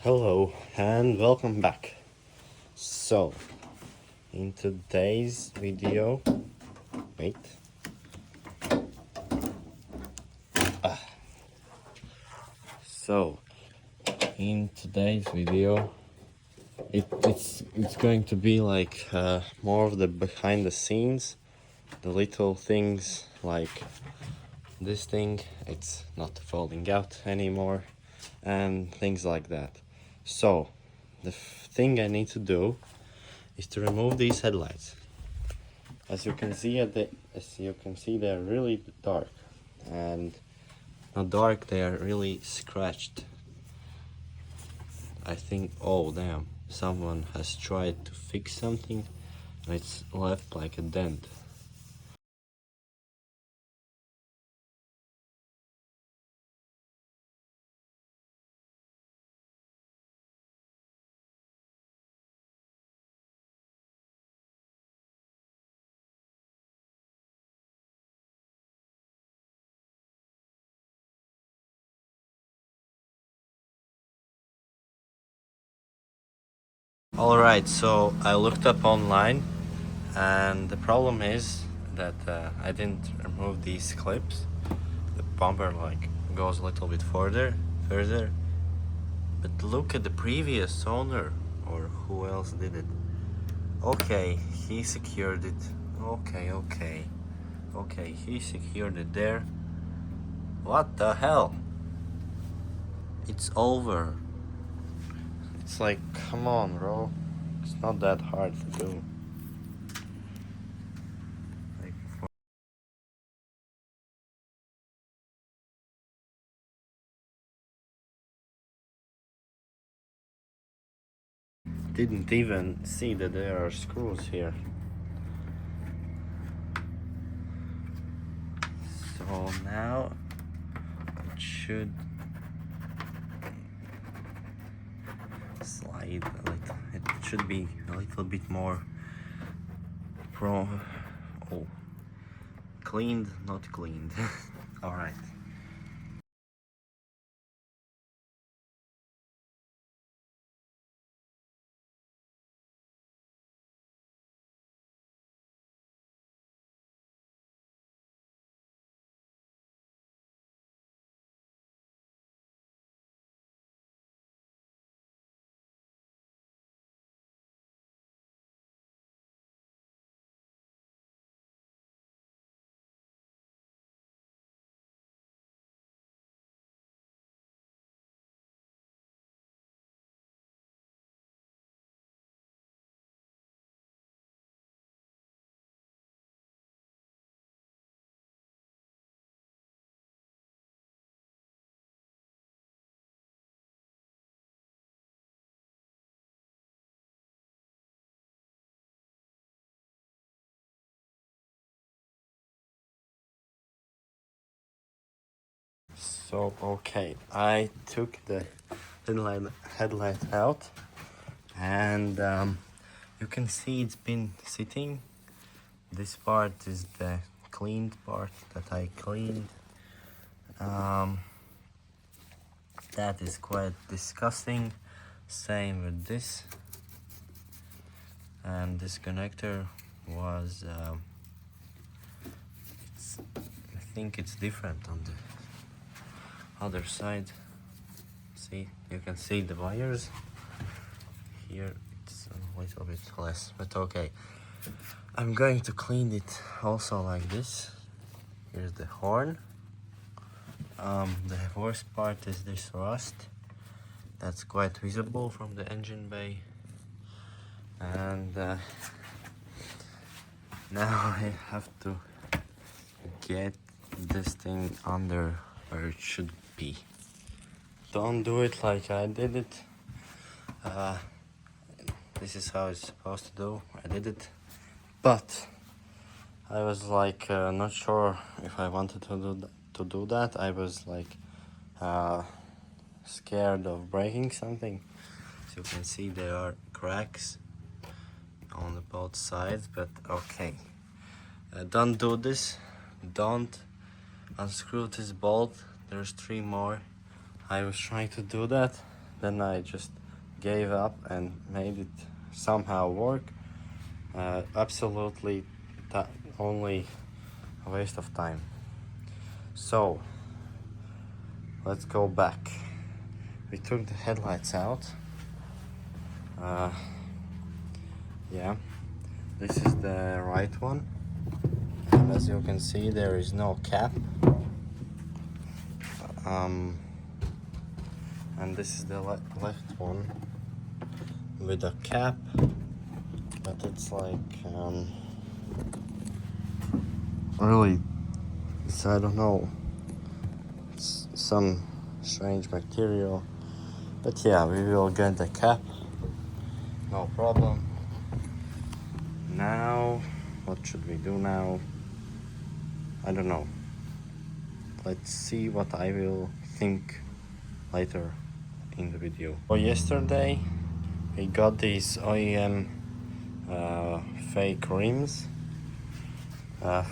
Hello and welcome back. So, in today's video, wait. So, in today's video, it's going to be like more of the behind the scenes, the little things like this thing, it's not falling out anymore, and things like that. So, the thing I need to do is to remove these headlights. As you can see, they're really dark, and not dark, they are really scratched. I think, oh damn, someone has tried to fix something and it's left like a dent. Alright, so I looked up online, and the problem is that I didn't remove these clips. The bumper like goes a little bit further, but look at the previous owner, or who else did it. Okay, he secured it. Okay, he secured it there. What the hell? It's over. It's like, come on, bro. It's not that hard to do. Like, didn't even see that there are screws here. So now it should slide a little. It should be a little bit more cleaned, not cleaned. All right. So okay, I took the headlight out, and you can see it's been sitting. This part is the cleaned part that I cleaned. That is quite disgusting. Same with this. And this connector was, I think it's different on the other side. See, you can see the wires. Here it's a little bit less, but okay. I'm going to clean it also like this. Here's the horn. The worst part is this rust. That's quite visible from the engine bay. And now I have to get this thing under where it should be. Don't do it like I did it. This is how it's supposed to do. I did it, but I was like not sure if I wanted to do that. I was like scared of breaking something. As you can see, there are cracks on the both sides, but okay. Don't do this. Don't unscrew this bolt. There's 3 more. I was trying to do that, then I just gave up and made it somehow work. Absolutely only a waste of time. So let's go back. We took the headlights out. Yeah, this is the right one, and as you can see there is no cap. And this is the left one with a cap, but it's like really, I don't know, it's some strange material, but yeah, we will get the cap, no problem. Now what should we do now? I don't know. Let's see what I will think later in the video. So yesterday we got these OEM fake rims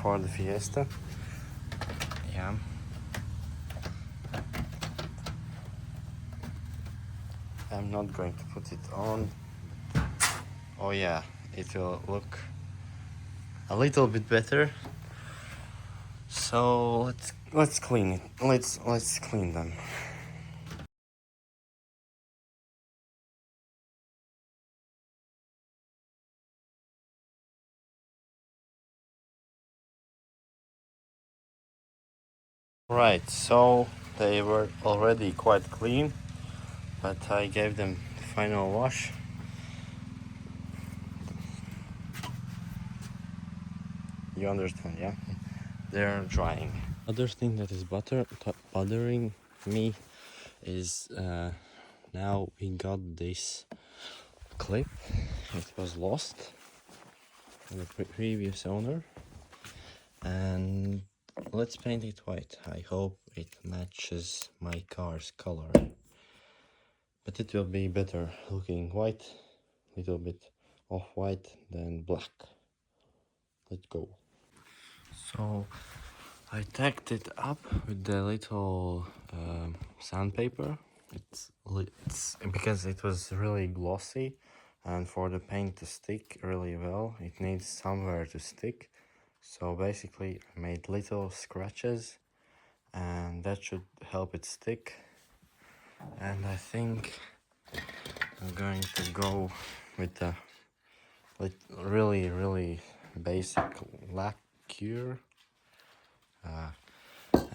for the Fiesta. Yeah. I'm not going to put it on. Oh yeah, it will look a little bit better. So let's clean it. Let's clean them. Right, so they were already quite clean, but I gave them the final wash. You understand, yeah? They're drying. Other thing that is bothering me is now we got this clip. It was lost from the previous owner, and let's paint it white. I hope it matches my car's color, but it will be better looking white, little bit off white than black. Let's go. So I tacked it up with the little sandpaper. It's because it was really glossy, and for the paint to stick really well, it needs somewhere to stick. So basically I made little scratches, and that should help it stick. And I think I'm going to go with the really basic lacquer,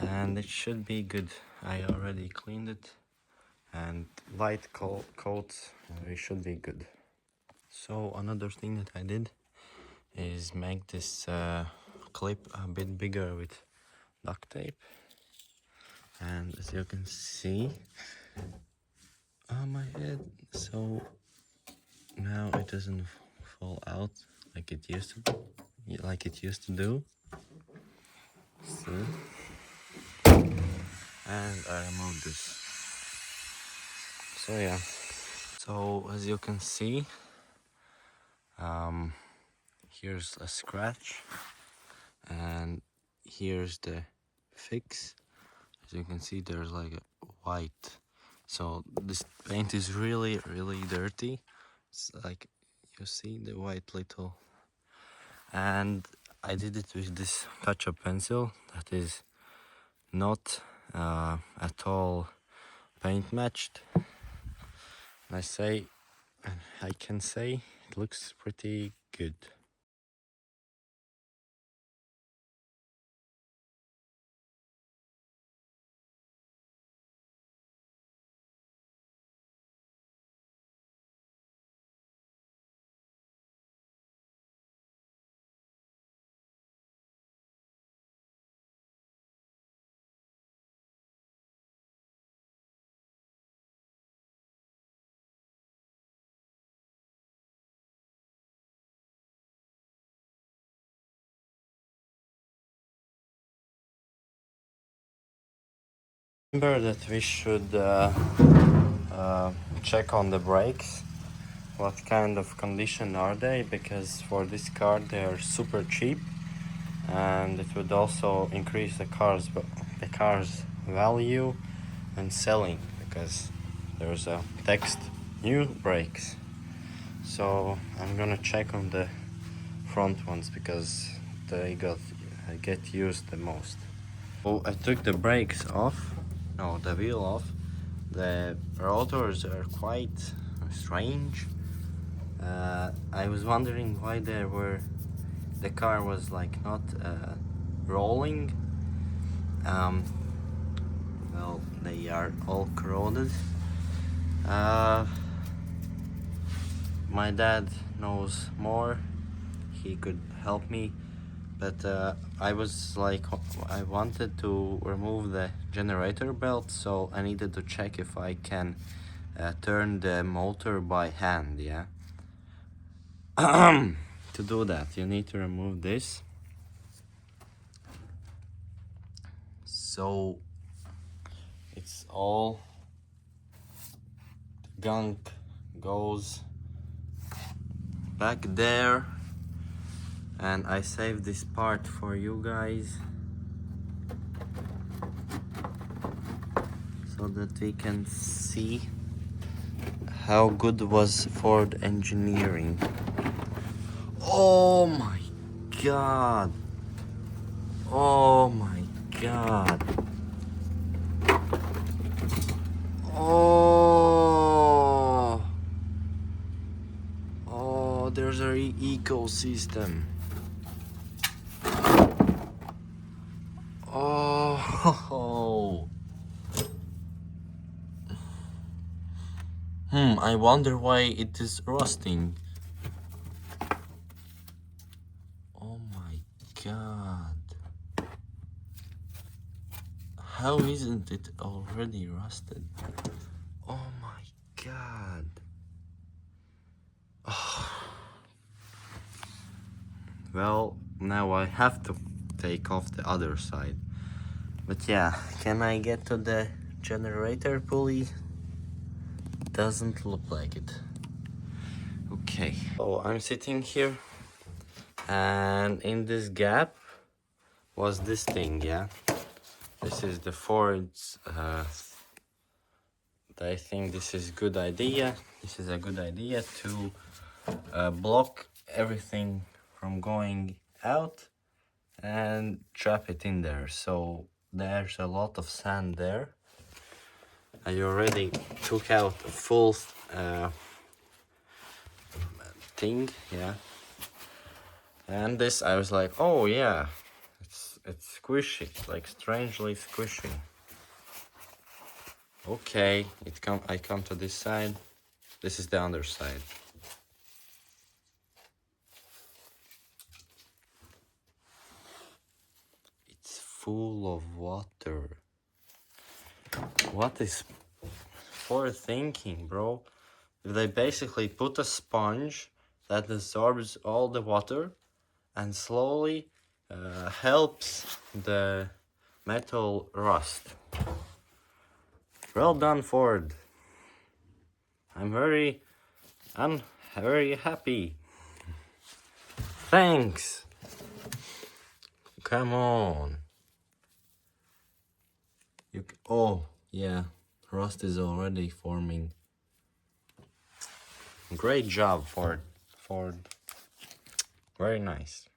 and it should be good. I already cleaned it, and light coats, we should be good. So another thing that I did is make this clip a bit bigger with duct tape, and as you can see on my head, so now it doesn't fall out like it used to do. See? And I removed this. So yeah, so as you can see, here's a scratch, and here's the fix. As you can see, there's like a white, so this paint is really dirty. It's like, you see the white little, and I did it with this touch-up pencil that is not at all paint matched. I can say it looks pretty good. Remember that we should check on the brakes. What kind of condition are they? Because for this car they are super cheap, and it would also increase the car's value and selling, because there's a text new brakes. So I'm gonna check on the front ones because they get used the most. So I took the brakes off, no, the wheel off. The rotors are quite strange. I was wondering why the car was like not rolling. Well, they are all corroded. My dad knows more. He could help me, but I was like, I wanted to remove the generator belt, so I needed to check if I can turn the motor by hand, yeah. To do that, you need to remove this. So it's all gunk goes back there, and I saved this part for you guys so that we can see how good was Ford engineering. Oh my god. Oh my god. Oh. Oh, there's our ecosystem. Oh. I wonder why it is rusting. Oh my god. How isn't it already rusted? Oh my god. Well, now I have to take off the other side. But yeah, can I get to the generator pulley? Doesn't look like it. Okay. So I'm sitting here, and in this gap was this thing, yeah? This is the Ford's, I think this is good idea. This is a good idea to block everything from going out and trap it in there. So there's a lot of sand there. I already took out a full thing, yeah. And this, I was like, oh yeah, it's squishy, like strangely squishy. Okay, I come to this side. This is the underside. It's full of water. What is Ford thinking, bro? They basically put a sponge that absorbs all the water and slowly helps the metal rust. Well done, Ford. I'm very happy. Thanks. Come on. Oh yeah, rust is already forming. Great job, Ford. Very nice.